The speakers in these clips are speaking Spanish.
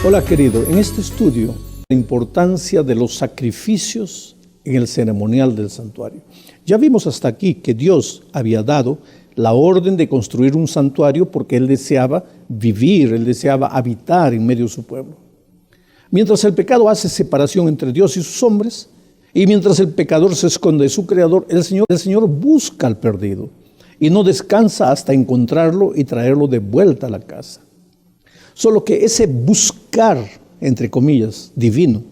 Hola querido, en este estudio, la importancia de los sacrificios en el ceremonial del santuario. Ya vimos hasta aquí que Dios había dado la orden de construir un santuario porque Él deseaba vivir, Él deseaba habitar en medio de su pueblo. Mientras el pecado hace separación entre Dios y sus hombres, y mientras el pecador se esconde de su Creador, el Señor busca al perdido y no descansa hasta encontrarlo y traerlo de vuelta a la casa. Solo que ese buscar, entre comillas, divino,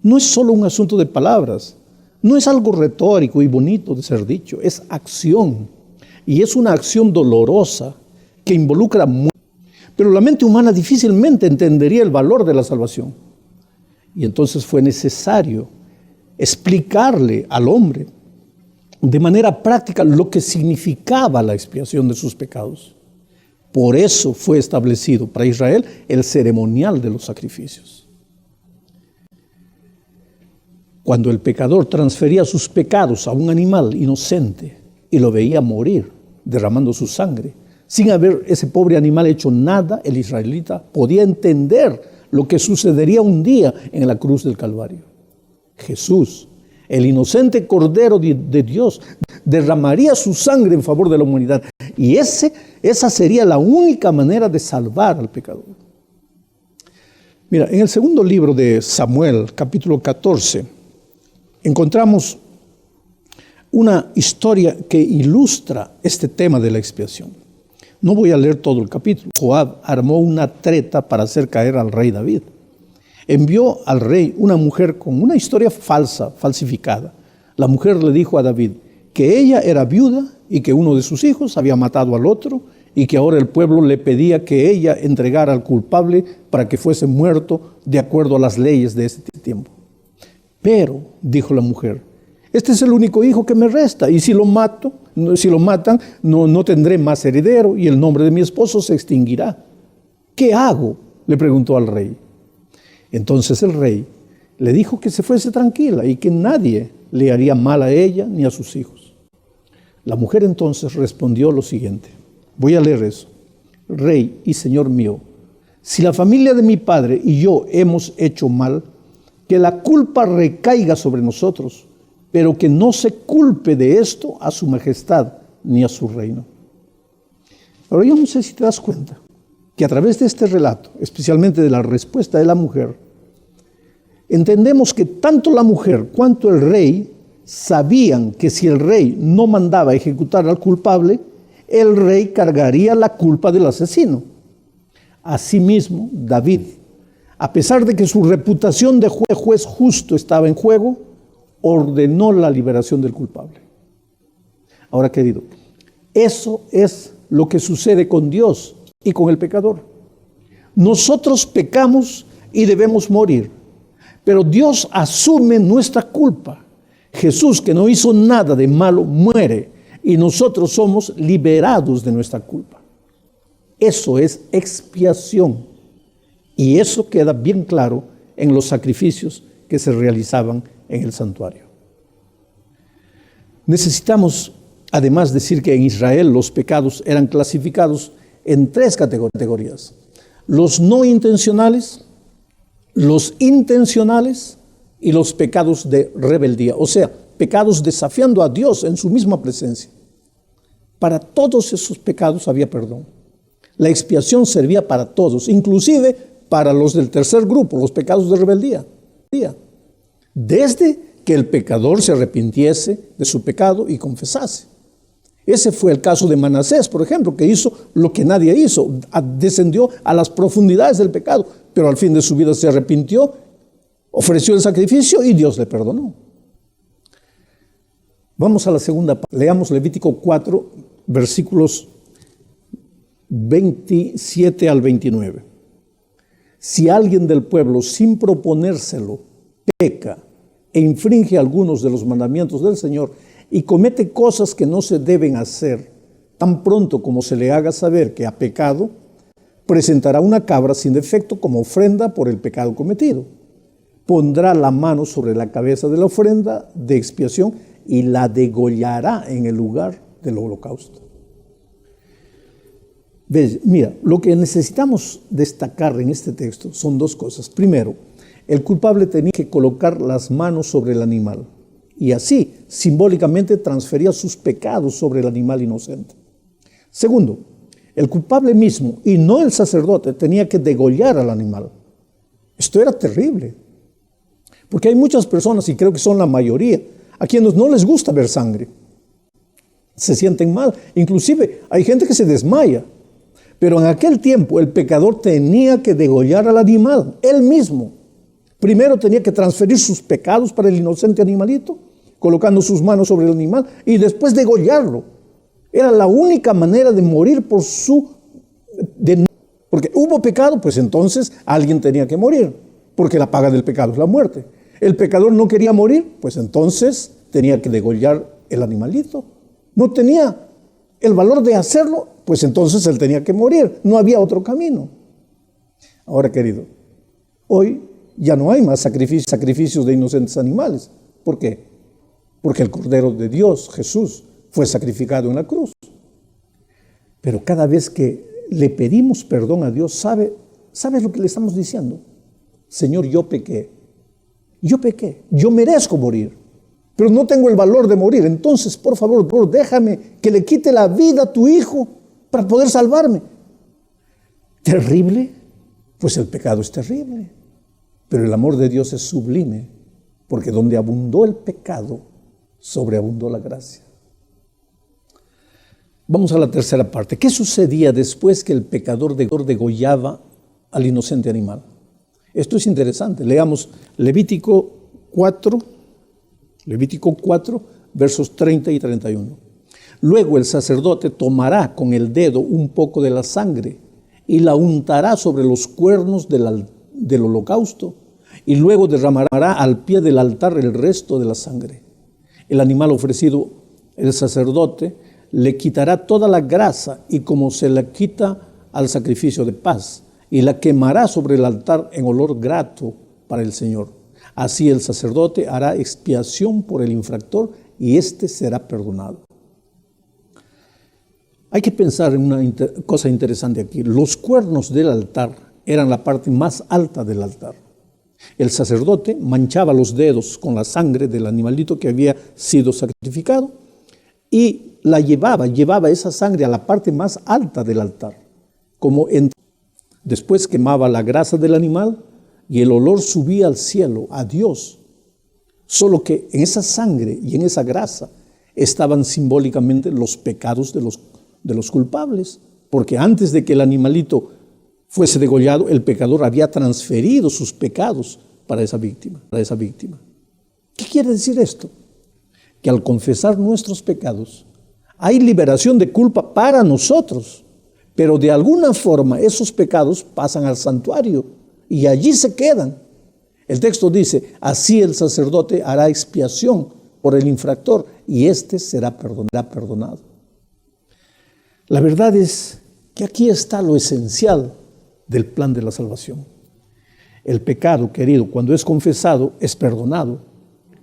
no es solo un asunto de palabras, no es algo retórico y bonito de ser dicho, es acción. Y es una acción dolorosa que involucra mucho. Pero la mente humana difícilmente entendería el valor de la salvación. Y entonces fue necesario explicarle al hombre de manera práctica lo que significaba la expiación de sus pecados. Por eso fue establecido para Israel el ceremonial de los sacrificios. Cuando el pecador transfería sus pecados a un animal inocente y lo veía morir, derramando su sangre, sin haber ese pobre animal hecho nada, el israelita podía entender lo que sucedería un día en la cruz del Calvario. Jesús, el inocente Cordero de Dios, derramaría su sangre en favor de la humanidad. Y esa sería la única manera de salvar al pecador. Mira, en el segundo libro de Samuel, capítulo 14, encontramos una historia que ilustra este tema de la expiación. No voy a leer todo el capítulo. Joab armó una treta para hacer caer al rey David. Envió al rey una mujer con una historia falsificada. La mujer le dijo a David que ella era viuda y que uno de sus hijos había matado al otro y que ahora el pueblo le pedía que ella entregara al culpable para que fuese muerto de acuerdo a las leyes de ese tiempo. Pero, dijo la mujer, este es el único hijo que me resta y si lo matan, no tendré más heredero y el nombre de mi esposo se extinguirá. ¿Qué hago?, le preguntó al rey. Entonces el rey le dijo que se fuese tranquila y que nadie le haría mal a ella ni a sus hijos. La mujer entonces respondió lo siguiente. Voy a leer eso. Rey y señor mío, si la familia de mi padre y yo hemos hecho mal, que la culpa recaiga sobre nosotros, pero que no se culpe de esto a su majestad ni a su reino. Ahora yo no sé si te das cuenta que a través de este relato, especialmente de la respuesta de la mujer, entendemos que tanto la mujer cuanto el rey sabían que si el rey no mandaba ejecutar al culpable, el rey cargaría la culpa del asesino. Asimismo, David, a pesar de que su reputación de juez justo estaba en juego, ordenó la liberación del culpable. Ahora, querido, eso es lo que sucede con Dios y con el pecador. Nosotros pecamos y debemos morir, pero Dios asume nuestra culpa. Jesús, que no hizo nada de malo, muere y nosotros somos liberados de nuestra culpa. Eso es expiación y eso queda bien claro en los sacrificios que se realizaban en el santuario. Necesitamos además decir que en Israel los pecados eran clasificados en 3 categorías: los no intencionales, los intencionales y los pecados de rebeldía, o sea, pecados desafiando a Dios en su misma presencia. Para todos esos pecados había perdón. La expiación servía para todos, inclusive para los del tercer grupo, los pecados de rebeldía. Desde que el pecador se arrepintiese de su pecado y confesase. Ese fue el caso de Manasés, por ejemplo, que hizo lo que nadie hizo, descendió a las profundidades del pecado, pero al fin de su vida se arrepintió, ofreció el sacrificio y Dios le perdonó. Vamos a la segunda parte. Leamos Levítico 4, versículos 27 al 29. Si alguien del pueblo, sin proponérselo, peca e infringe algunos de los mandamientos del Señor y comete cosas que no se deben hacer, tan pronto como se le haga saber que ha pecado, presentará una cabra sin defecto como ofrenda por el pecado cometido. Pondrá la mano sobre la cabeza de la ofrenda de expiación y la degollará en el lugar del holocausto. ¿Ves? Mira, lo que necesitamos destacar en este texto son dos cosas. Primero, el culpable tenía que colocar las manos sobre el animal y así simbólicamente transfería sus pecados sobre el animal inocente. Segundo, el culpable mismo y no el sacerdote tenía que degollar al animal. Esto era terrible, porque hay muchas personas, y creo que son la mayoría, a quienes no les gusta ver sangre. Se sienten mal, inclusive hay gente que se desmaya. Pero en aquel tiempo el pecador tenía que degollar al animal, él mismo. Primero tenía que transferir sus pecados para el inocente animalito, colocando sus manos sobre el animal, y después degollarlo. Era la única manera de morir porque hubo pecado, pues entonces alguien tenía que morir, porque la paga del pecado es la muerte. El pecador no quería morir, pues entonces tenía que degollar el animalito. No tenía el valor de hacerlo, pues entonces él tenía que morir. No había otro camino. Ahora, querido, hoy ya no hay más sacrificios de inocentes animales. ¿Por qué? Porque el Cordero de Dios, Jesús, fue sacrificado en la cruz. Pero cada vez que le pedimos perdón a Dios, ¿sabes lo que le estamos diciendo? Señor, yo pequé, yo merezco morir, pero no tengo el valor de morir. Entonces, por favor, déjame que le quite la vida a tu hijo para poder salvarme. ¿Terrible? Pues el pecado es terrible, pero el amor de Dios es sublime, porque donde abundó el pecado, sobreabundó la gracia. Vamos a la tercera parte. ¿Qué sucedía después que el pecador degollaba al inocente animal? Esto es interesante. Leamos Levítico 4, versos 30 y 31. Luego el sacerdote tomará con el dedo un poco de la sangre y la untará sobre los cuernos del holocausto, y luego derramará al pie del altar el resto de la sangre. El animal ofrecido, el sacerdote le quitará toda la grasa, y como se la quita al sacrificio de paz, y la quemará sobre el altar en olor grato para el Señor. Así el sacerdote hará expiación por el infractor, y éste será perdonado. Hay que pensar en una cosa interesante aquí. Los cuernos del altar eran la parte más alta del altar. El sacerdote manchaba los dedos con la sangre del animalito que había sido sacrificado y la llevaba esa sangre a la parte más alta del altar. Después quemaba la grasa del animal y el olor subía al cielo, a Dios. Solo que en esa sangre y en esa grasa estaban simbólicamente los pecados de los culpables, porque antes de que el animalito fuese degollado, el pecador había transferido sus pecados para esa víctima. ¿Qué quiere decir esto? Que al confesar nuestros pecados, hay liberación de culpa para nosotros, pero de alguna forma esos pecados pasan al santuario y allí se quedan. El texto dice, así el sacerdote hará expiación por el infractor y éste será perdonado. La verdad es que aquí está lo esencial del plan de la salvación. El pecado, querido, cuando es confesado, es perdonado.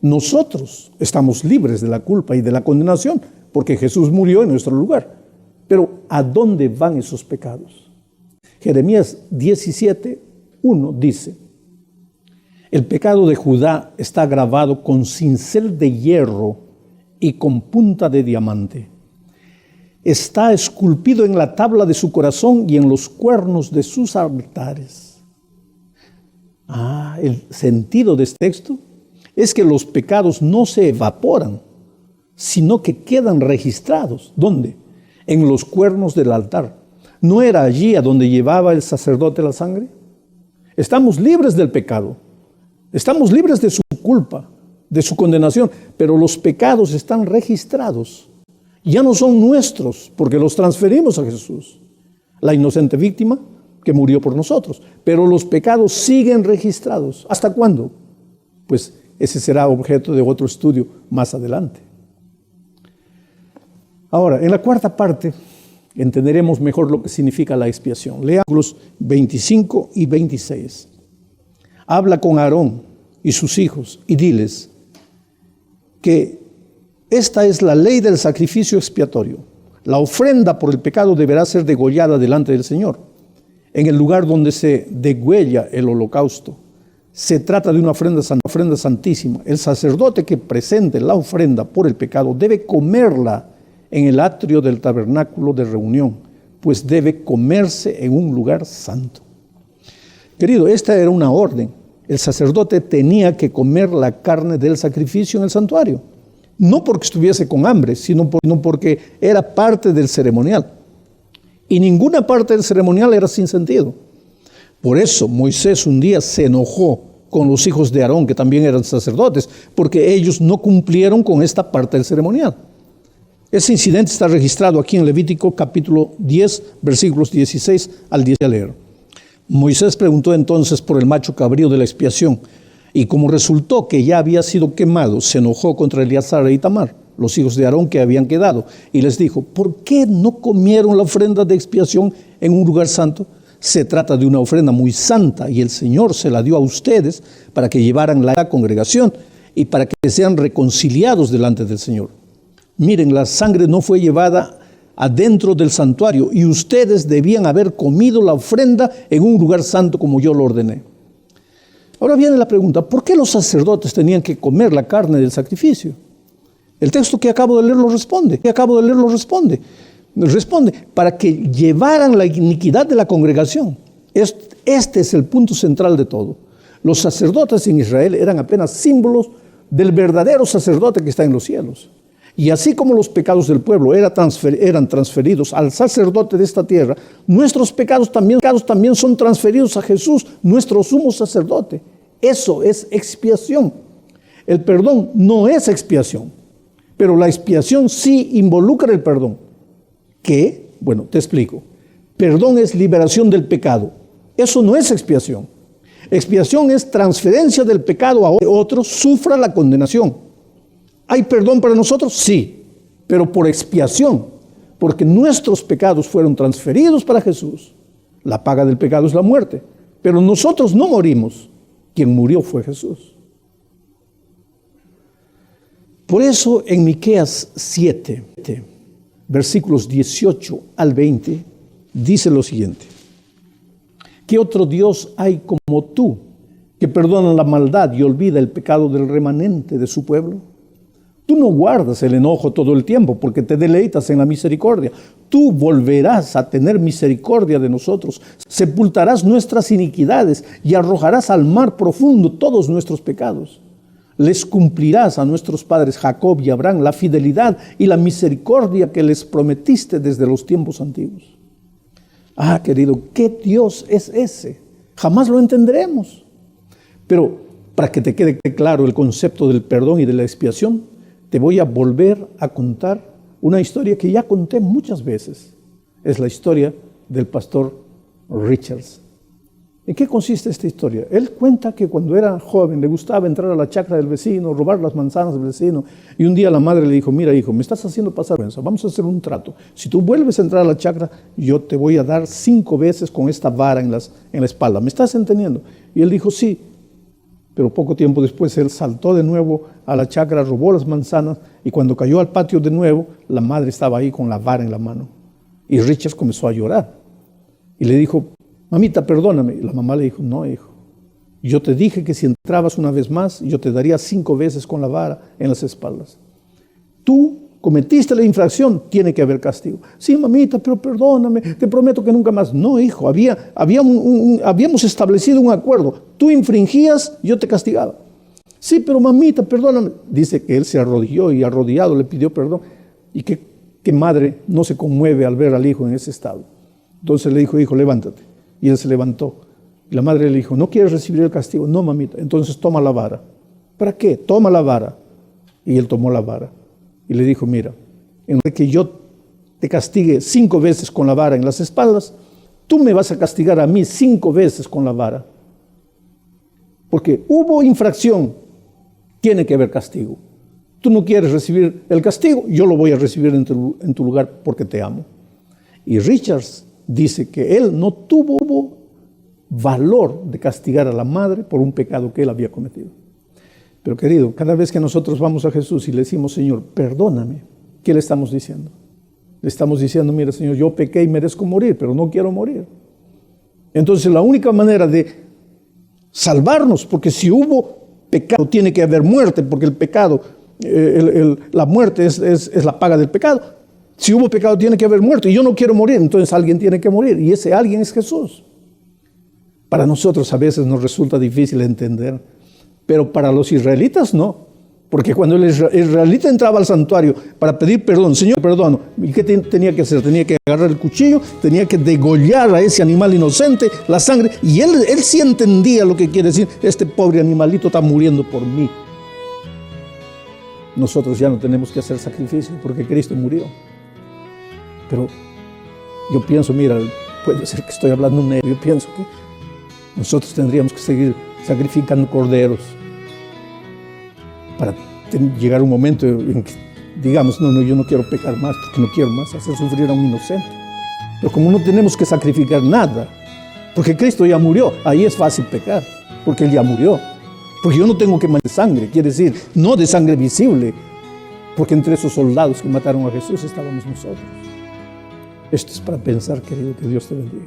Nosotros estamos libres de la culpa y de la condenación, porque Jesús murió en nuestro lugar. Pero ¿a dónde van esos pecados? Jeremías 17:1 dice, el pecado de Judá está grabado con cincel de hierro y con punta de diamante. Está esculpido en la tabla de su corazón y en los cuernos de sus altares. El sentido de este texto es que los pecados no se evaporan, sino que quedan registrados. ¿Dónde? En los cuernos del altar. ¿No era allí a donde llevaba el sacerdote la sangre? Estamos libres del pecado. Estamos libres de su culpa, de su condenación, pero los pecados están registrados. Ya no son nuestros, porque los transferimos a Jesús, la inocente víctima que murió por nosotros. Pero los pecados siguen registrados. ¿Hasta cuándo? Pues ese será objeto de otro estudio más adelante. Ahora, en la cuarta parte, entenderemos mejor lo que significa la expiación. Leamos 25 y 26. Habla con Aarón y sus hijos y diles que esta es la ley del sacrificio expiatorio. La ofrenda por el pecado deberá ser degollada delante del Señor, en el lugar donde se degüella el holocausto. Se trata de una ofrenda santísima. El sacerdote que presente la ofrenda por el pecado debe comerla en el atrio del tabernáculo de reunión, pues debe comerse en un lugar santo. Querido, esta era una orden. El sacerdote tenía que comer la carne del sacrificio en el santuario. No porque estuviese con hambre, sino porque era parte del ceremonial. Y ninguna parte del ceremonial era sin sentido. Por eso Moisés un día se enojó con los hijos de Aarón, que también eran sacerdotes, porque ellos no cumplieron con esta parte del ceremonial. Ese incidente está registrado aquí en Levítico capítulo 10, versículos 16 al 10 a leer. Moisés preguntó entonces por el macho cabrío de la expiación, y como resultó que ya había sido quemado, se enojó contra Eleazar e Itamar, los hijos de Aarón que habían quedado, y les dijo: ¿por qué no comieron la ofrenda de expiación en un lugar santo? Se trata de una ofrenda muy santa, y el Señor se la dio a ustedes para que llevaran la congregación y para que sean reconciliados delante del Señor. Miren, la sangre no fue llevada adentro del santuario, y ustedes debían haber comido la ofrenda en un lugar santo como yo lo ordené. Ahora viene la pregunta: ¿por qué los sacerdotes tenían que comer la carne del sacrificio? El texto que acabo de leer lo responde. Responde para que llevaran la iniquidad de la congregación. Este es el punto central de todo. Los sacerdotes en Israel eran apenas símbolos del verdadero sacerdote que está en los cielos. Y así como los pecados del pueblo eran transferidos al sacerdote de esta tierra, nuestros pecados también son transferidos a Jesús, nuestro sumo sacerdote. Eso es expiación. El perdón no es expiación, pero la expiación sí involucra el perdón. ¿Qué? Bueno, te explico. Perdón es liberación del pecado. Eso no es expiación. Expiación es transferencia del pecado a otro, sufra la condenación. ¿Hay perdón para nosotros? Sí, pero por expiación, porque nuestros pecados fueron transferidos para Jesús. La paga del pecado es la muerte, pero nosotros no morimos. Quien murió fue Jesús. Por eso en Miqueas 7, versículos 18 al 20, dice lo siguiente: ¿qué otro Dios hay como tú, que perdona la maldad y olvida el pecado del remanente de su pueblo? Tú no guardas el enojo todo el tiempo, porque te deleitas en la misericordia. Tú volverás a tener misericordia de nosotros, sepultarás nuestras iniquidades y arrojarás al mar profundo todos nuestros pecados. Les cumplirás a nuestros padres Jacob y Abraham la fidelidad y la misericordia que les prometiste desde los tiempos antiguos. Ah, querido, ¿qué Dios es ese? Jamás lo entenderemos. Pero para que te quede claro el concepto del perdón y de la expiación, te voy a volver a contar una historia que ya conté muchas veces. Es la historia del pastor Richards. ¿En qué consiste esta historia? Él cuenta que cuando era joven le gustaba entrar a la chacra del vecino, robar las manzanas del vecino, y un día la madre le dijo: mira, hijo, me estás haciendo pasar vergüenza, vamos a hacer un trato. Si tú vuelves a entrar a la chacra, yo te voy a dar 5 veces con esta vara en la espalda. ¿Me estás entendiendo? Y él dijo: sí. Pero poco tiempo después él saltó de nuevo a la chacra, robó las manzanas, y cuando cayó al patio de nuevo, la madre estaba ahí con la vara en la mano. Y Richard comenzó a llorar. Y le dijo: mamita, perdóname. Y la mamá le dijo: no, hijo, yo te dije que si entrabas una vez más, yo te daría 5 veces con la vara en las espaldas. Tú cometiste la infracción, tiene que haber castigo. Sí, mamita, pero perdóname, te prometo que nunca más. No, hijo, habíamos establecido un acuerdo. Tú infringías, yo te castigaba. Sí, pero mamita, perdóname. Dice que él se arrodilló y arrodillado le pidió perdón. Y qué madre no se conmueve al ver al hijo en ese estado. Entonces le dijo: hijo, levántate. Y él se levantó. Y la madre le dijo: ¿no quieres recibir el castigo? No, mamita. Entonces toma la vara. ¿Para qué? Toma la vara. Y él tomó la vara. Y le dijo: mira, en vez de que yo te castigue 5 veces con la vara en las espaldas, tú me vas a castigar a mí 5 veces con la vara. Porque hubo infracción, tiene que haber castigo. Tú no quieres recibir el castigo, yo lo voy a recibir en tu lugar porque te amo. Y Richards dice que él no tuvo valor de castigar a la madre por un pecado que él había cometido. Pero querido, cada vez que nosotros vamos a Jesús y le decimos: Señor, perdóname, ¿qué le estamos diciendo? Le estamos diciendo, mira, Señor, yo pequé y merezco morir, pero no quiero morir. Entonces, la única manera de salvarnos, porque si hubo pecado, tiene que haber muerte, porque el pecado, la muerte es la paga del pecado. Si hubo pecado, tiene que haber muerte, y yo no quiero morir, entonces alguien tiene que morir, y ese alguien es Jesús. Para nosotros a veces nos resulta difícil entender, pero para los israelitas no. Porque cuando el israelita entraba al santuario para pedir perdón, Señor, perdono, ¿y qué tenía que hacer? Tenía que agarrar el cuchillo, tenía que degollar a ese animal inocente, la sangre, y él sí entendía lo que quiere decir, este pobre animalito está muriendo por mí. Nosotros ya no tenemos que hacer sacrificio porque Cristo murió. Pero yo pienso, mira, puede ser que estoy hablando un yo pienso que nosotros tendríamos que seguir sacrificando corderos para llegar a un momento en que digamos, no, yo no quiero pecar más, porque no quiero más hacer sufrir a un inocente. Pero como no tenemos que sacrificar nada, porque Cristo ya murió, ahí es fácil pecar, porque Él ya murió. Porque yo no tengo que matar sangre, quiere decir, no de sangre visible, porque entre esos soldados que mataron a Jesús estábamos nosotros. Esto es para pensar, querido, que Dios te bendiga.